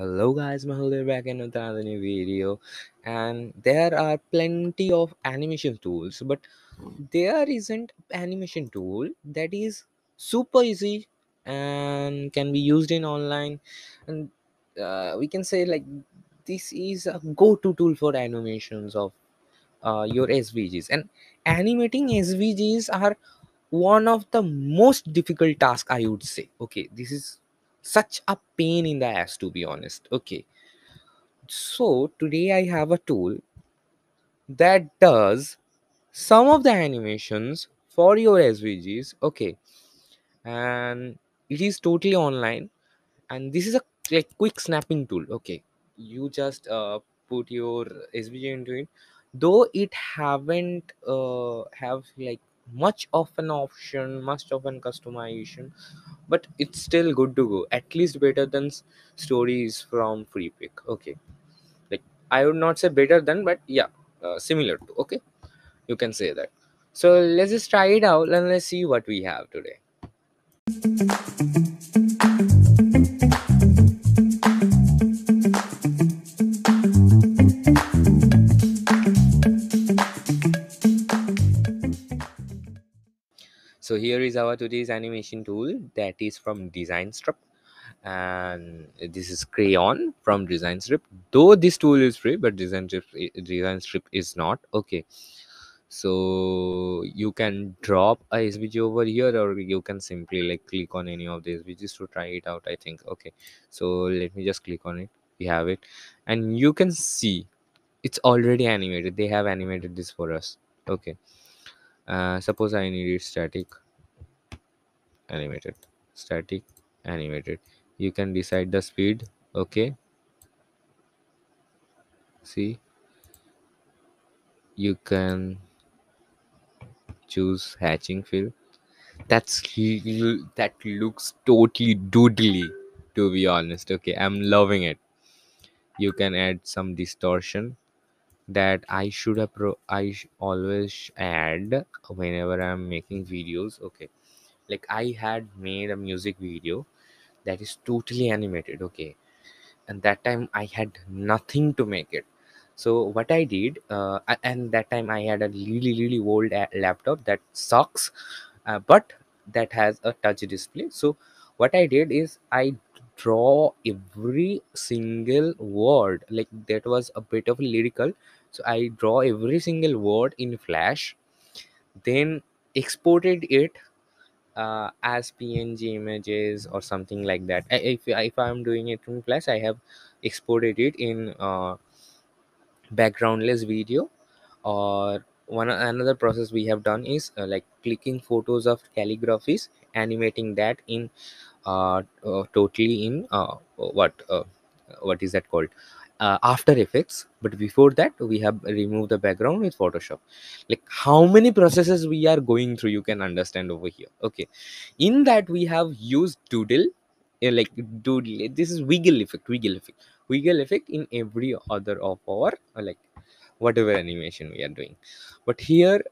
Hello guys, Mehul here back in with another new video, and there are plenty of animation tools, but there isn't animation tool that is super easy and can be used in online, and we can say like this is a go-to tool for animations of your SVGs. And animating SVGs are one of the most difficult tasks, I would say. Okay, this is such a pain in the ass, to be honest. Okay, so today I have a tool that does some of the animations for your SVGs. Okay, and it is totally online, and this is a like quick snapping tool. Okay, you just put your SVG into it, though it haven't have like much of an option, much of an customization, but it's still good to go, at least better than stories from free pick. Okay, like I would not say better than, but yeah, similar to. Okay, you can say that. So let's just try it out and let's see what we have today. So here is our today's animation tool, that is from Design Strip, and this is Crayon from Design Strip. Though this tool is free, but Design Strip is not. Okay, so you can drop a SVG over here, or you can simply like click on any of the SVGs to try it out, I think. Okay, so let me just click on it. We have it, and you can see it's already animated. They have animated this for us. Okay, suppose I need it animated static animated. You can decide the speed. Okay, see, you can choose hatching fill. That looks totally doodly, to be honest. Okay, I'm loving it. You can add some distortion that I should have always add whenever I'm making videos. Okay, like I had made a music video that is totally animated. Okay, and that time I had nothing to make it. So what I did, and that time I had a really old laptop that sucks, but that has a touch display. So what I did is I draw every single word, like that was a bit of lyrical. So I draw every single word in Flash, then exported it as PNG images or something like that. If I'm doing it in Flash, I have exported it in backgroundless video. Or one another process we have done is like clicking photos of calligraphies, animating that in totally in what is that called, After Effects. But before that we have removed the background with Photoshop. Like how many processes we are going through, you can understand over here. Okay, in that we have used doodle, like doodle, this is wiggle effect in every other of our like whatever animation we are doing. But here,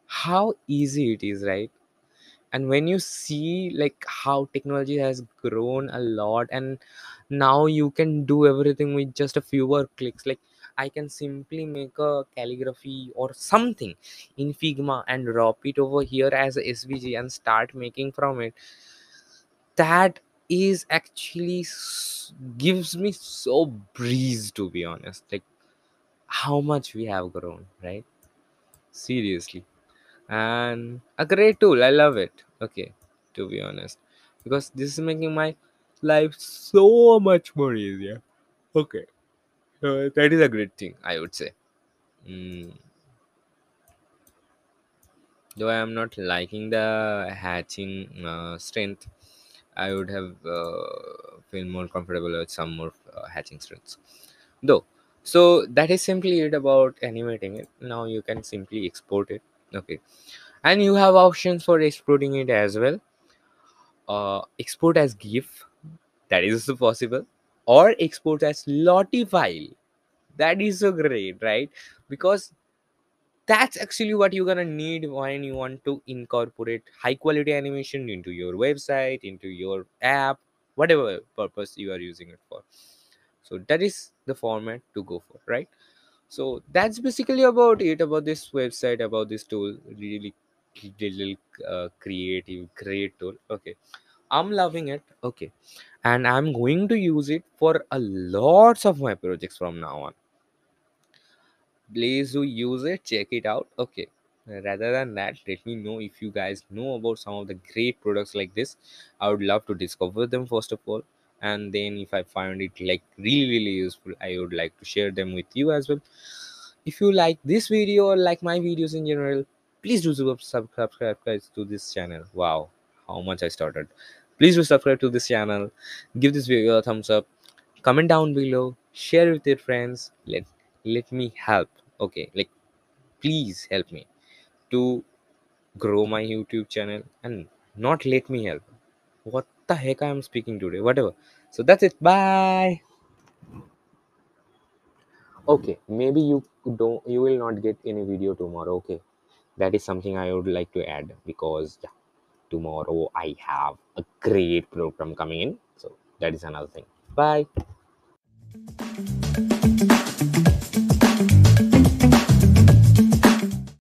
how easy it is, right? And when you see like how technology has grown a lot, and now you can do everything with just a fewer clicks. Like I can simply make a calligraphy or something in Figma and drop it over here as a SVG and start making from it. That is actually gives me so breeze, to be honest. Like how much we have grown, right? Seriously. And a great tool, I love it. Okay, to be honest, because this is making my life so much more easier. Okay, that is a great thing, I would say. mm, though I am not liking the hatching strength, I would have feel more comfortable with some more hatching strengths, though. So that is simply it about animating it. Now you can simply export it. Okay, and you have options for exporting it as well. Export as GIF, that is also possible, or export as Lottie file. That is so great, right? Because that's actually what you're gonna need when you want to incorporate high quality animation into your website, into your app, whatever purpose you are using it for. So that is the format to go for, right? So that's basically about it, about this website, about this tool. Really little creative, great tool. Okay, I'm loving it. Okay, and I'm going to use it for a lots of my projects from now on. Please do use it, check it out. Okay, rather than that, let me know if you guys know about some of the great products like this. I would love to discover them first of all, and then if I find it like really useful, I would like to share them with you as well. If you like this video or like my videos in general, please do subscribe guys to this channel. Wow, how much I started. Please do subscribe to this channel, give this video a thumbs up, comment down below, share with your friends. Let me help. Okay, like please help me to grow my YouTube channel, and not let me help. What the heck I am speaking today? Whatever. So that's it. Bye. Okay, maybe you will not get any video tomorrow. Okay, that is something I would like to add, because yeah, tomorrow I have a great program coming in. So that is another thing. Bye.